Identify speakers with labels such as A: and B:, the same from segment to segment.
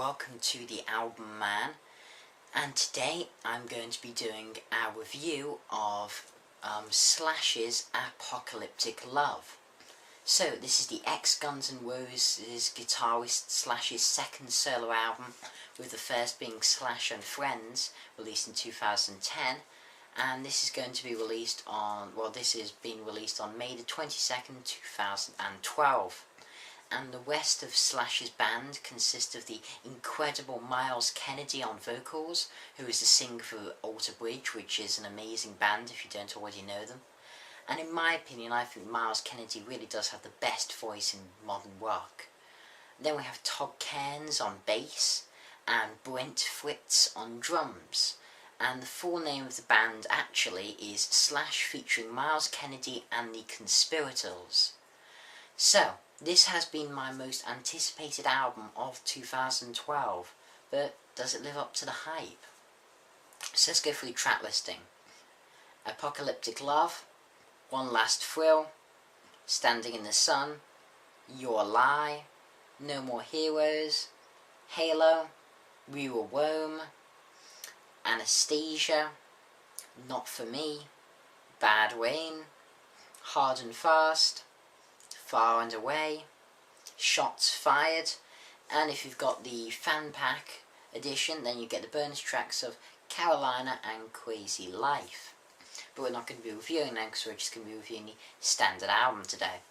A: welcome to the Album Man, and today I'm going to be doing a review of Slash's Apocalyptic Love. So this is the ex-Guns N' Roses guitarist Slash's second solo album, with the first being Slash and Friends, released in 2010, and this is going to be released on, this is being released on May the 22nd, 2012. And the rest of Slash's band consists of the incredible Myles Kennedy on vocals, who is the singer for Alter Bridge, which is an amazing band if you don't already know them. And in my opinion, I think Myles Kennedy really does have the best voice in modern rock. Then we have Todd Cairns on bass, and Brent Fritz on drums. And the full name of the band actually is Slash featuring Myles Kennedy and the Conspirators. So, this has been my most anticipated album of 2012, but does it live up to the hype? So let's go through the track listing. Apocalyptic Love, One Last Thrill, Standing in the Sun, Your Lie, No More Heroes, Halo, We Will Roam, Anastasia, Not For Me, Bad Rain, Hard and Fast, Far and Away, Shots Fired, and if you've got the fan pack edition, then you get the bonus tracks of Carolina and Crazy Life. But we're not going to be reviewing them because we're just going to be reviewing the standard album today.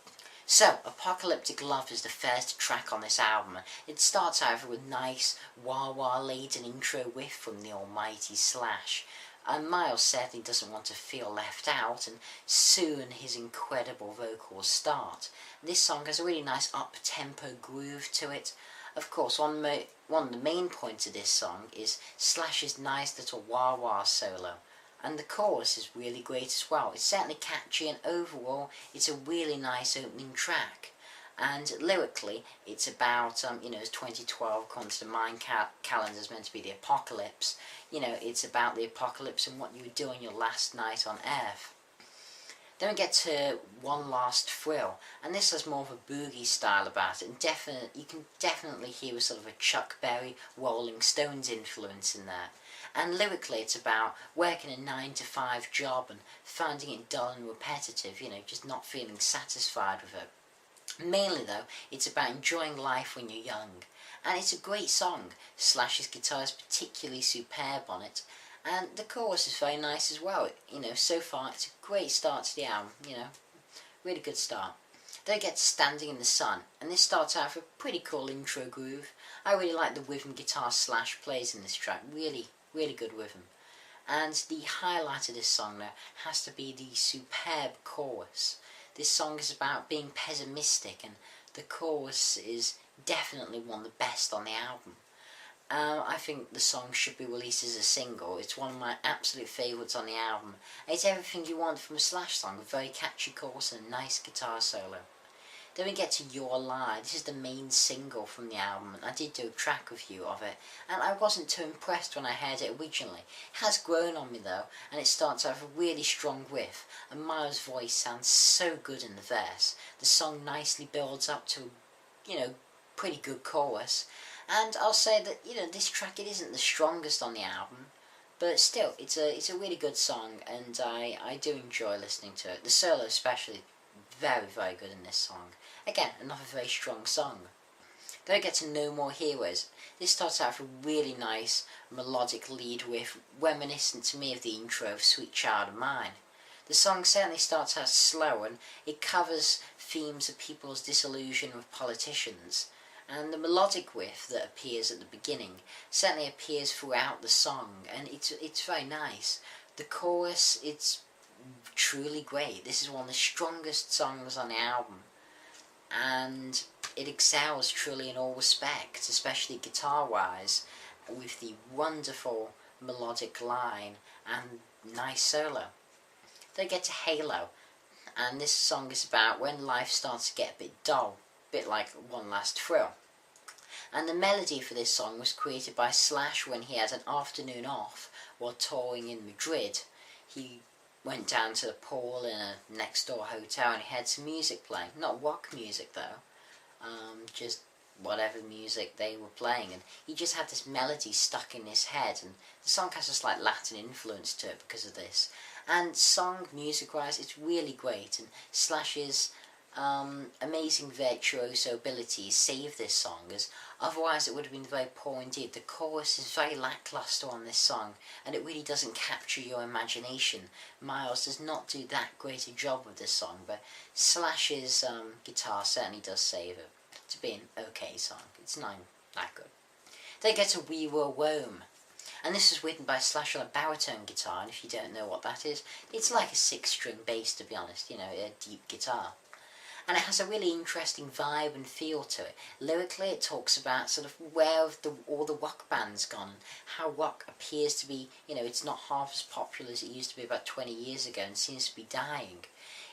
A: So, Apocalyptic Love is the first track on this album. It starts out with a nice wah-wah laden intro riff from the almighty Slash. And Myles certainly doesn't want to feel left out, and soon his incredible vocals start. This song has a really nice up-tempo groove to it. Of course, one of the main points of this song is Slash's nice little wah-wah solo. And the chorus is really great as well. It's certainly catchy, and overall, it's a really nice opening track. And lyrically, it's about, as 2012 comes to mind, calendar is meant to be the apocalypse. It's about the apocalypse and what you would do on your last night on Earth. Then we get to One Last Thrill, and this has more of a boogie style about it, and you can definitely hear a sort of a Chuck Berry, Rolling Stones influence in there. And lyrically, it's about working a 9-to-5 job and finding it dull and repetitive, just not feeling satisfied with it. Mainly though, it's about enjoying life when you're young, and it's a great song. Slash's guitar is particularly superb on it, and the chorus is very nice as well. So far it's a great start to the album, really good start. Then we get to Standing in the Sun, and this starts out with a pretty cool intro groove. I really like the rhythm guitar Slash plays in this track, really good rhythm. And the highlight of this song now has to be the superb chorus. This song is about being pessimistic, and the chorus is definitely one of the best on the album. I think the song should be released as a single. It's one of my absolute favourites on the album. It's everything you want from a Slash song, a very catchy chorus and a nice guitar solo. Then we get to Your Lie. This is the main single from the album, and I did do a track review of it, and I wasn't too impressed when I heard it originally. It has grown on me though, and it starts out with a really strong riff, and Myles' voice sounds so good in the verse. The song nicely builds up to, pretty good chorus, and I'll say that, this track, it isn't the strongest on the album, but still, it's a really good song, and I do enjoy listening to it. The solo especially, very good in this song. Again, another very strong song. Then we get to No More Heroes. This starts out with a really nice melodic lead riff, reminiscent to me of the intro of Sweet Child of Mine. The song certainly starts out slow, and it covers themes of people's disillusion with politicians. And the melodic riff that appears at the beginning certainly appears throughout the song, and it's very nice. The chorus, it's truly great. This is one of the strongest songs on the album, and it excels truly in all respects, especially guitar wise, with the wonderful melodic line and nice solo. Then get to Halo, and this song is about when life starts to get a bit dull, a bit like One Last Thrill. And the melody for this song was created by Slash when he had an afternoon off while touring in Madrid. He went down to the pool in a next door hotel and he had some music playing. Not rock music though, just whatever music they were playing, and he just had this melody stuck in his head, and the song has a slight Latin influence to it because of this. And song, music-wise, it's really great, and Slash's amazing virtuoso abilities save this song, as otherwise it would have been very poor indeed. The chorus is very lackluster on this song, and it really doesn't capture your imagination. Myles does not do that great a job with this song, but Slash's guitar certainly does save it to be an okay song. It's not that good. They get to We Will Roam, and this is written by Slash on a baritone guitar, and if you don't know what that is, it's like a 6-string bass, to be honest, you know, a deep guitar. And it has a really interesting vibe and feel to it. Lyrically, it talks about sort of where all the rock bands gone, and how rock appears to be, you know, it's not half as popular as it used to be about 20 years ago and seems to be dying.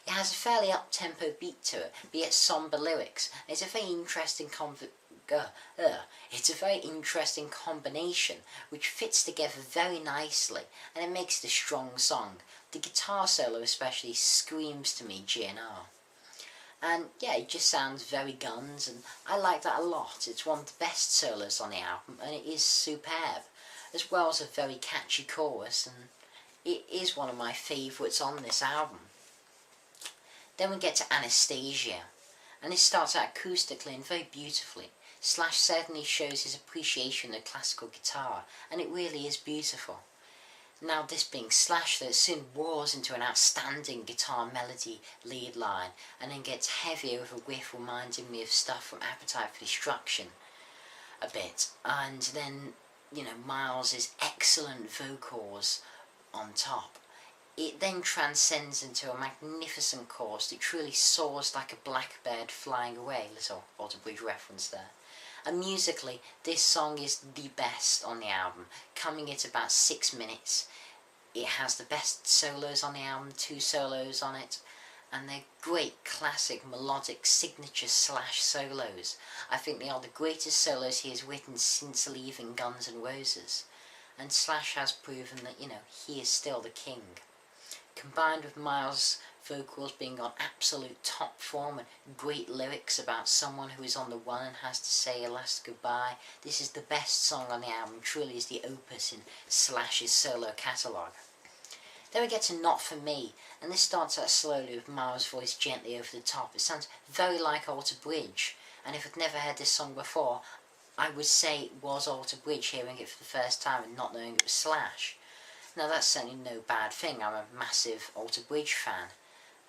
A: It has a fairly up-tempo beat to it, but yet somber lyrics. It's a very interesting it's a very interesting combination which fits together very nicely, and it makes it a strong song. The guitar solo especially screams to me GNR. And yeah, it just sounds very Guns, and I like that a lot. It's one of the best solos on the album, and it is superb, as well as a very catchy chorus, and it is one of my favourites on this album. Then we get to Anastasia, and this starts out acoustically and very beautifully. Slash certainly shows his appreciation of classical guitar, and it really is beautiful. Now, this being Slash, that soon roars into an outstanding guitar melody lead line, and then gets heavier with a riff reminding me of stuff from Appetite for Destruction a bit. And then, you know, Myles' excellent vocals on top. It then transcends into a magnificent chorus that truly soars like a blackbird flying away. Little Alter Bridge reference there. And musically, this song is the best on the album, coming at about 6 minutes. It has the best solos on the album, 2 solos on it, and they're great classic melodic signature Slash solos. I think they are the greatest solos he has written since leaving Guns N' Roses, and Slash has proven that, you know, he is still the king. Combined with Myles' vocals being on absolute top form and great lyrics about someone who is on the run and has to say a last goodbye, this is the best song on the album, truly is the opus in Slash's solo catalogue. Then we get to Not For Me, and this starts out slowly with Myles' voice gently over the top. It sounds very like Alter Bridge, and if I'd never heard this song before, I would say it was Alter Bridge hearing it for the first time and not knowing it was Slash. Now, that's certainly no bad thing. I'm a massive Alter Bridge fan,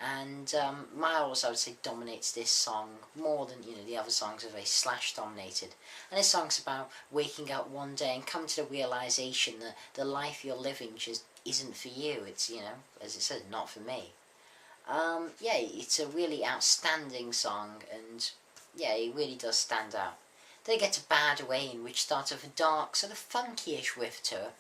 A: and Myles, I would say, dominates this song more than, you know, the other songs are very Slash dominated. And this song's about waking up one day and coming to the realisation that the life you're living just isn't for you. It's, you know, as it says, not for me. Yeah, it's a really outstanding song, and yeah, it really does stand out. Then you get to Bad Wayne, which starts with a dark, sort of funky-ish riff to it.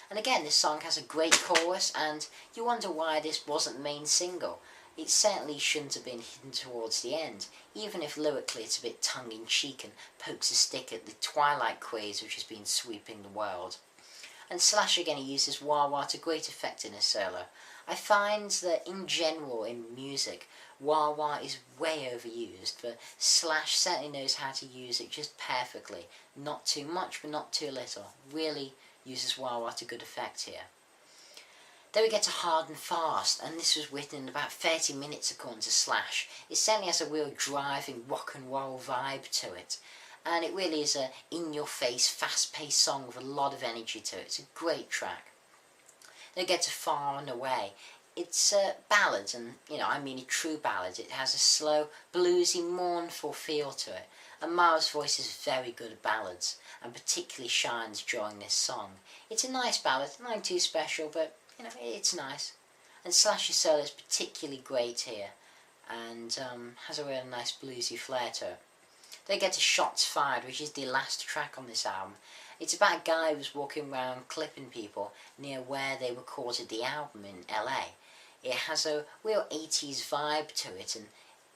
A: And again, this song has a great chorus, and you wonder why this wasn't the main single. It certainly shouldn't have been hidden towards the end, even if lyrically it's a bit tongue-in-cheek and pokes a stick at the Twilight craze which has been sweeping the world. And Slash again, he uses wah-wah to great effect in his solo. I find that in general in music, wah-wah is way overused, but Slash certainly knows how to use it just perfectly. Not too much, but not too little. Really uses wah-wah to good effect here. Then we get to Hard and Fast, and this was written in about 30 minutes according to Slash. It certainly has a real driving rock and roll vibe to it, and it really is a in-your-face, fast-paced song with a lot of energy to it. It's a great track. Then we get to Far and Away. It's a ballad, and, you know, I mean a true ballad. It has a slow, bluesy, mournful feel to it, and Myles' voice is very good at ballads, and particularly shines during this song. It's a nice ballad, nothing too special, but, you know, it's nice. And Slash's solo is particularly great here, and has a really nice bluesy flair to it. They get to Shots Fired, which is the last track on this album. It's about a guy who was walking around clipping people near where they recorded the album in LA. It has a real 80s vibe to it, and,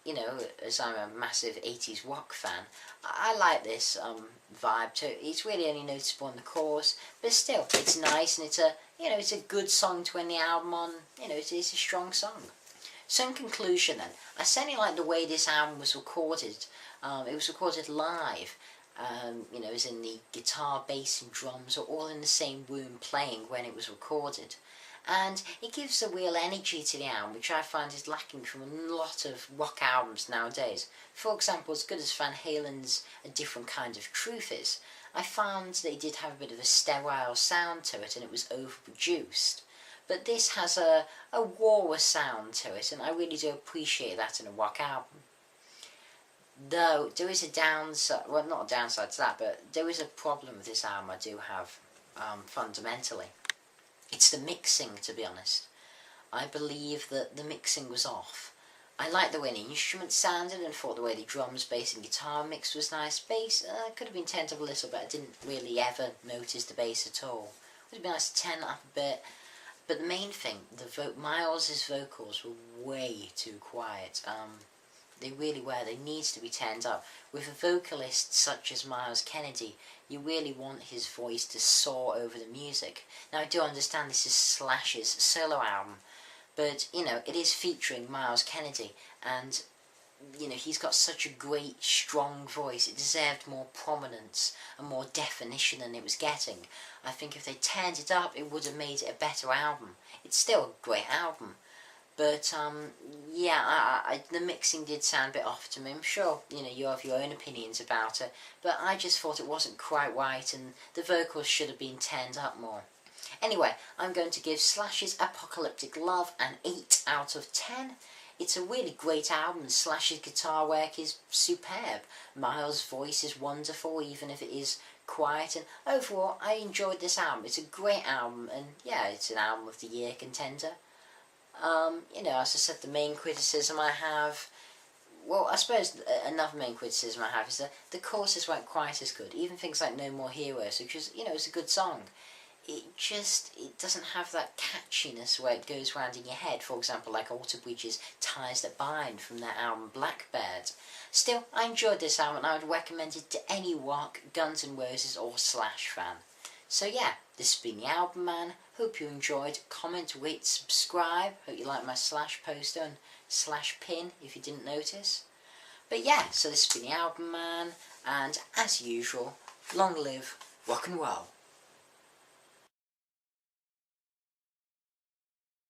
A: you know, as I'm a massive 80s rock fan, I like this vibe to it. It's really only noticeable in the chorus, but still, it's nice, and it's a, you know, it's a good song to end the album on. You know, it's a strong song. So in conclusion then, I certainly like the way this album was recorded. It was recorded live. You know, as in the guitar, bass and drums are all in the same room playing when it was recorded. And it gives a real energy to the album, which I find is lacking from a lot of rock albums nowadays. For example, as good as Van Halen's A Different Kind of Truth is, I found that it did have a bit of a sterile sound to it and it was overproduced. But this has a rawer sound to it, and I really do appreciate that in a rock album. Though, there is a downside, well, not a downside to that, but there is a problem with this album I do have, fundamentally. It's the mixing, to be honest. I believe that the mixing was off. I liked the way the instruments sounded and thought the way the drums, bass and guitar mixed was nice. Bass could have been turned up a little bit. I didn't really ever notice the bass at all. Would have been nice to turn it up a bit. But the main thing, Myles' vocals were way too quiet. They really were. They need to be turned up. With a vocalist such as Myles Kennedy, you really want his voice to soar over the music. Now, I do understand this is Slash's solo album, but, you know, it is featuring Myles Kennedy, and, you know, he's got such a great, strong voice. It deserved more prominence and more definition than it was getting. I think if they turned it up, it would have made it a better album. It's still a great album. But, yeah, the mixing did sound a bit off to me. I'm sure, you know, you have your own opinions about it, but I just thought it wasn't quite right, and the vocals should have been turned up more. Anyway, I'm going to give Slash's Apocalyptic Love an 8 out of 10. It's a really great album, and Slash's guitar work is superb. Myles' voice is wonderful, even if it is quiet, and overall, I enjoyed this album. It's a great album, and yeah, it's an album of the year contender. You know, as I said, the main criticism I have, well, I suppose another main criticism I have is that the choruses weren't quite as good. Even things like No More Heroes, which is, you know, it's a good song. It doesn't have that catchiness where it goes round in your head, for example, like Alter Bridge's Ties That Bind from their album Blackbird. Still, I enjoyed this album and I would recommend it to any rock, Guns N' Roses or Slash fan. So yeah, this has been the Album Man. Hope you enjoyed. Comment, rate, subscribe. Hope you like my Slash poster and Slash pin if you didn't notice. But yeah, so this has been the Album Man, and as usual, long live rock and roll.